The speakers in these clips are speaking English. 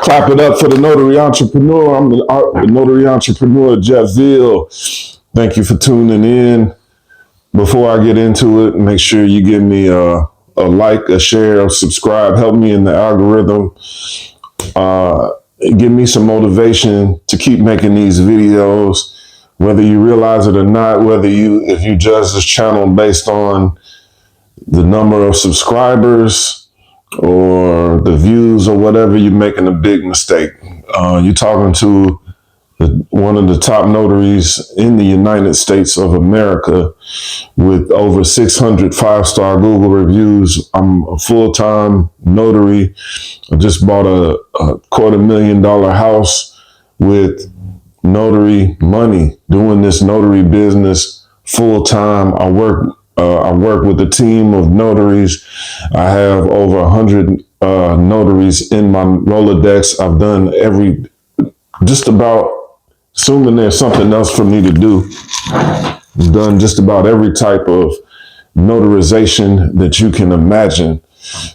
Clap it up for the Notary Entrepreneur. I'm the Notary Entrepreneur, Jeff Ville. Thank you for tuning in. Before I get into it, make sure you give me a like, a share, a subscribe. Help me in the algorithm. Give me some motivation to keep making these videos, whether you realize it or not, if you judge this channel based on the number of subscribers or the views or whatever, you're making a big mistake. You're talking to one of the top notaries in the United States of America with over 600 five-star Google reviews. I'm a full-time notary. I just bought a $250,000 house with notary money, doing this notary business full-time. I work with a team of notaries. I have over 100 notaries in my Rolodex. I've done just about, assuming there's something else for me to do, I've done just about every type of notarization that you can imagine.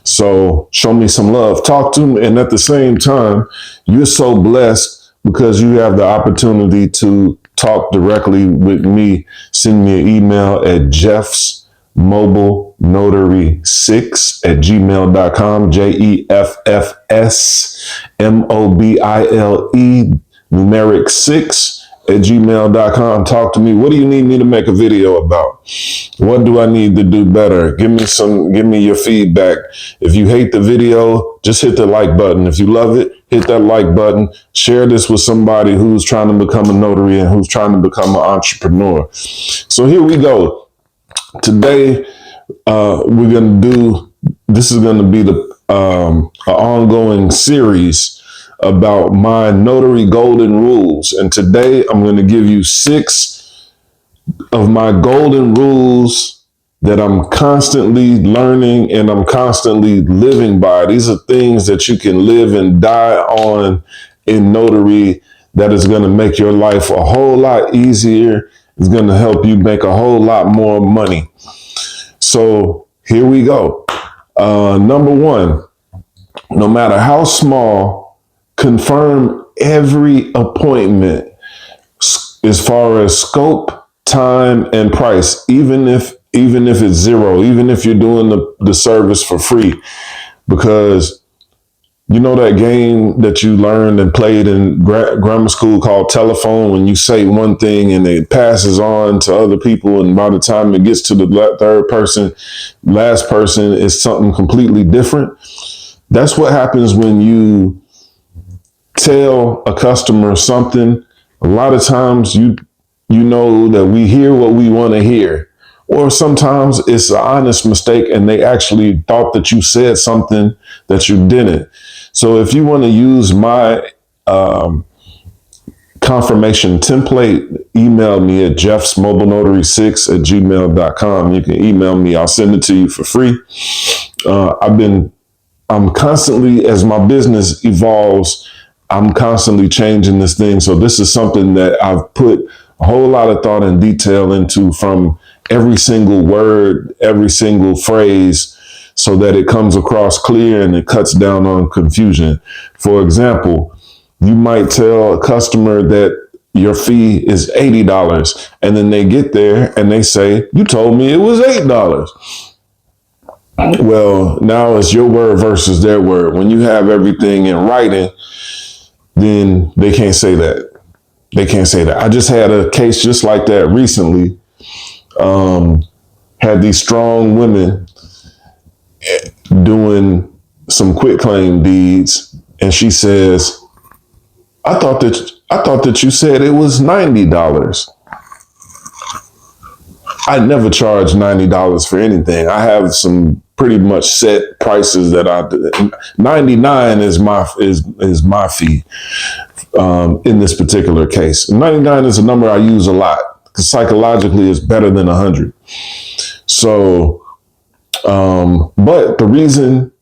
So show me some love, talk to me. And at the same time, you're so blessed because you have the opportunity to talk directly with me. Send me an email at jeffsmobilenotary6@gmail.com, JEFFSMOBILE numeric 6@gmail.com. Talk to me. What do you need me to make a video about? What do I need to do better? Give me your feedback. If you hate the video, just hit the like button. If you love it, hit that like button. Share this with somebody who's trying to become a notary and who's trying to become an entrepreneur. So here we go. Today, this is going to be the an ongoing series about my notary golden rules. And today I'm going to give you 6 of my golden rules that I'm constantly learning and I'm constantly living by. These are things that you can live and die on in notary that is going to make your life a whole lot easier. It's going to help you make a whole lot more money. So here we go. Number 1, no matter how small, confirm every appointment as far as scope, time, and price, even if it's zero, even if you're doing the service for free. Because you know that game that you learned and played in grammar school called telephone, when you say one thing and it passes on to other people, and by the time it gets to the last person is something completely different. That's what happens when you tell a customer something. A lot of times you know that we hear what we want to hear, or sometimes it's an honest mistake and they actually thought that you said something that you didn't. So if you want to use my confirmation template, email me at jeffsmobilenotary6@gmail.com. You can email me. I'll send it to you for free. I'm constantly, as my business evolves, I'm constantly changing this thing. So this is something that I've put a whole lot of thought and detail into, from every single word, every single phrase, so that it comes across clear and it cuts down on confusion. For example, you might tell a customer that your fee is $80, and then they get there and they say, "You told me it was $8. Well, now it's your word versus their word. When you have everything in writing, then they can't say that. They can't say that. I just had a case just like that recently. Had these strong women doing some quitclaim deeds, and she says, I thought that you said it was $90. I never charge $90 for anything. I have some pretty much set prices that $99 is my fee in this particular case. 99 is a number I use a lot because psychologically it's better than 100. So, but the reason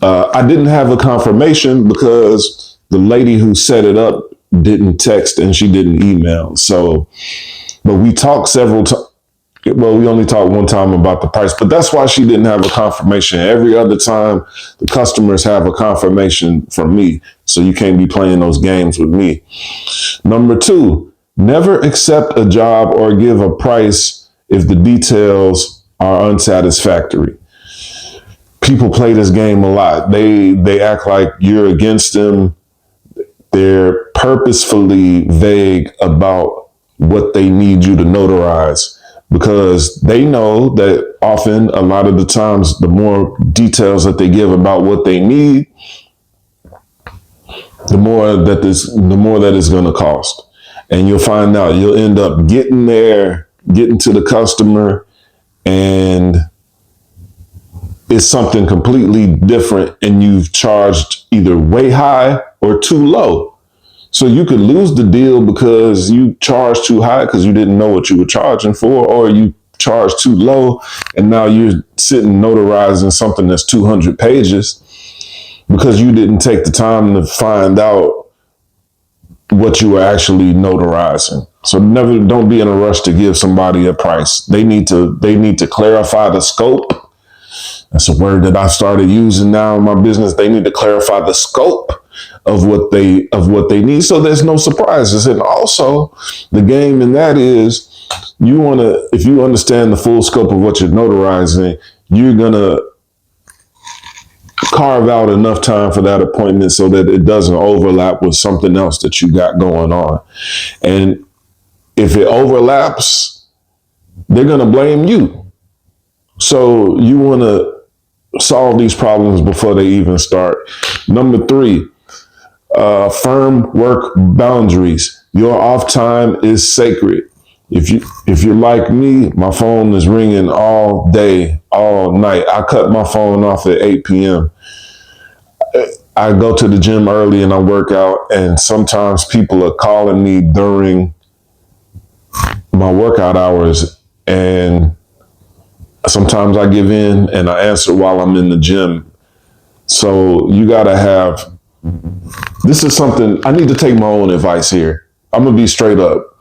I didn't have a confirmation because the lady who set it up didn't text and she didn't email. So, but we talked several times. Well, we only talked one time about the price, but that's why she didn't have a confirmation. Every other time, the customers have a confirmation from me. So you can't be playing those games with me. Number two, never accept a job or give a price if the details are unsatisfactory. People play this game a lot. They act like you're against them. They're purposefully vague about what they need you to notarize, because they know that often, a lot of the times, the more details that they give about what they need, the more that it's going to cost. And you'll find out, you'll end up getting to the customer, and it's something completely different, and you've charged either way high or too low. So you could lose the deal because you charged too high because you didn't know what you were charging for, or you charged too low and now you're sitting notarizing something that's 200 pages because you didn't take the time to find out what you were actually notarizing. So don't be in a rush to give somebody a price. They need to clarify the scope. That's a word that I started using now in my business. They need to clarify the scope of what they need, so there's no surprises. And also, the game in that is, if you understand the full scope of what you're notarizing, you're gonna carve out enough time for that appointment so that it doesn't overlap with something else that you got going on. And if it overlaps, they're gonna blame you. So you want to solve these problems before they even start. Number three, firm work boundaries. Your off time is sacred. If you're like me, my phone is ringing all day, all night. I cut my phone off at 8 p.m. I go to the gym early and I work out, and sometimes people are calling me during my workout hours, and sometimes I give in and I answer while I'm in the gym. So you gotta have, this is something, I need to take my own advice here. I'm gonna be straight up.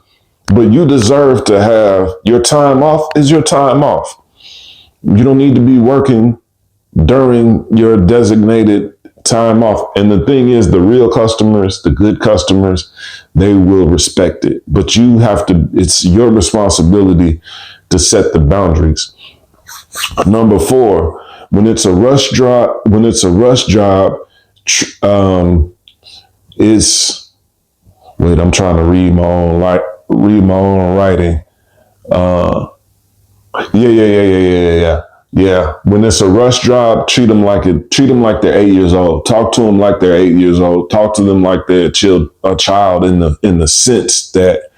But you deserve to have your time off is your time off. You don't need to be working during your designated time off. And the thing is, the real customers, the good customers, they will respect it. But it's your responsibility to set the boundaries. Number four, when it's a rush job, I'm trying to read my own writing. Yeah. When it's a rush job, treat them like they're 8 years old. Talk to them like they're 8 years old. Talk to them like they're a child in the sense that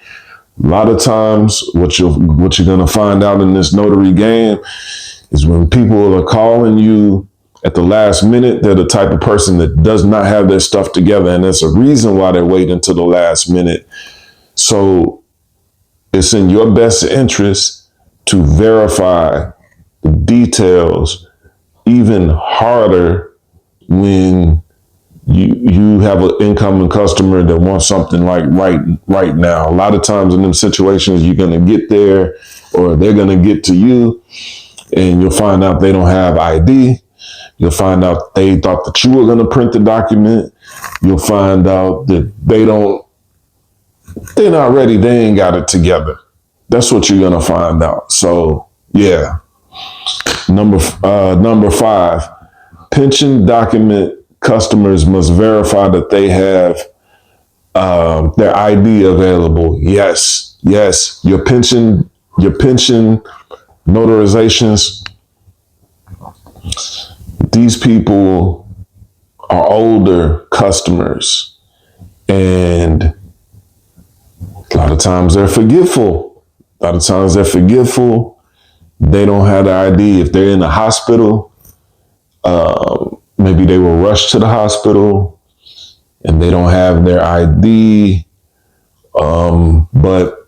a lot of times what you're gonna find out in this notary game is when people are calling you at the last minute, they're the type of person that does not have their stuff together. And there's a reason why they're waiting until the last minute. So it's in your best interest to verify the details even harder when you have an incoming customer that wants something like right now. A lot of times in them situations, you're going to get there or they're going to get to you, and you'll find out they don't have ID. You'll find out they thought that you were going to print the document. You'll find out that they're not ready. They ain't got it together. That's what you're going to find out. So yeah. Number five, pension document customers must verify that they have their ID available. Yes. Your pension notarizations, these people are older customers, and a lot of times they're forgetful. They don't have the ID. If they're in the hospital, maybe they were rushed to the hospital and they don't have their ID. But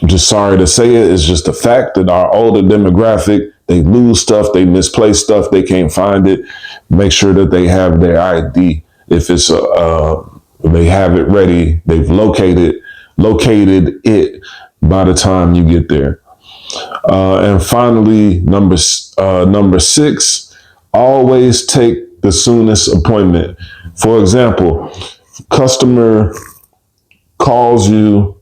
I'm just sorry to say it. It's just the fact that our older demographic, they lose stuff, they misplace stuff, they can't find it. Make sure that they have their ID. If it's they have it ready, they've located it by the time you get there. And finally, number 6, always take the soonest appointment. For example, customer calls you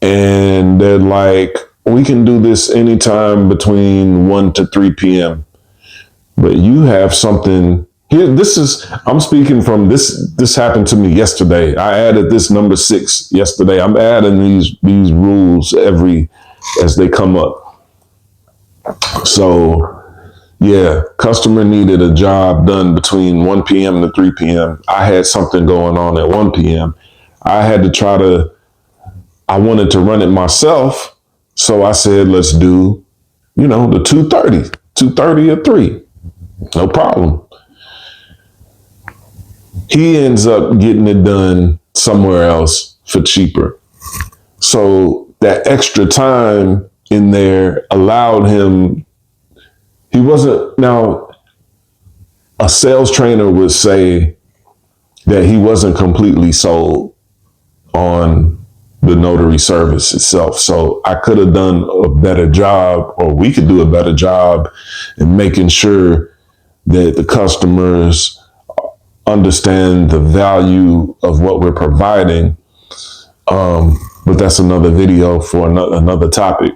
and they're like, we can do this anytime between 1 to 3 p.m. But you have something here. I'm speaking from this happened to me yesterday. I added this number 6 yesterday. I'm adding these rules as they come up. So yeah, customer needed a job done between 1 p.m. to 3 p.m. I had something going on at 1 p.m. I wanted to run it myself. So I said, let's do, the 2:30 or 3. No problem. He ends up getting it done somewhere else for cheaper. So that extra time in there allowed him, now a sales trainer would say that he wasn't completely sold on the notary service itself. So I could have done a better job, or we could do a better job in making sure that the customers understand the value of what we're providing. But that's another video for another topic.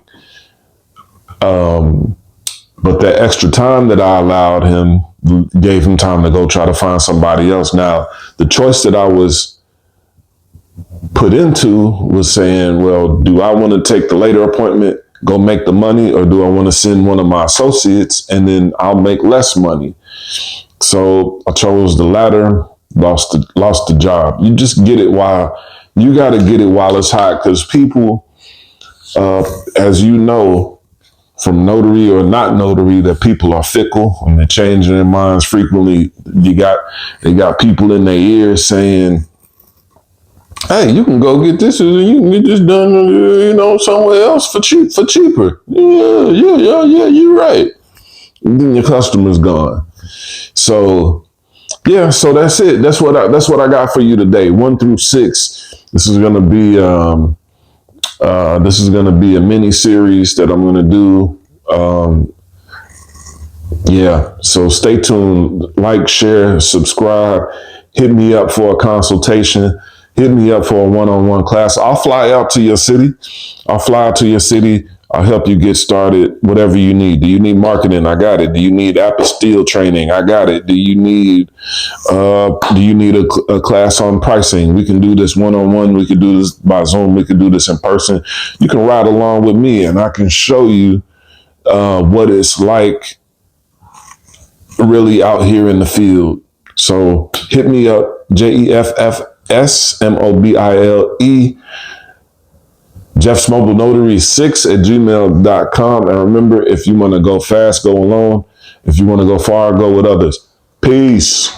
But that extra time that I allowed him gave him time to go try to find somebody else. Now, the choice that I was put into was saying, well, do I want to take the later appointment, go make the money, or do I want to send one of my associates and then I'll make less money? So I chose the latter, lost the job. You just get it you got to get it while it's hot, because people, as you know, from notary or not notary, that people are fickle and they're changing their minds frequently. They got people in their ears saying, hey, you can go get this, and you can get this done, somewhere else for cheaper. Yeah, you're right. And then your customer's gone. So, yeah, so that's it. That's what I got for you today. 1 through 6. This is gonna be a mini series that I'm gonna do. Yeah, so stay tuned. Like, share, subscribe. Hit me up for a consultation. Hit me up for a one-on-one class. I'll fly out to your city. I'll help you get started, whatever you need. Do you need marketing? I got it. Do you need apostille training? I got it. Do you need a class on pricing? We can do this one-on-one. We can do this by Zoom. We can do this in person. You can ride along with me and I can show you what it's like really out here in the field. So hit me up, JEFFSMOBILE, Jeff's Mobile Notary 6@gmail.com. And remember, if you want to go fast, go alone. If you want to go far, go with others. Peace.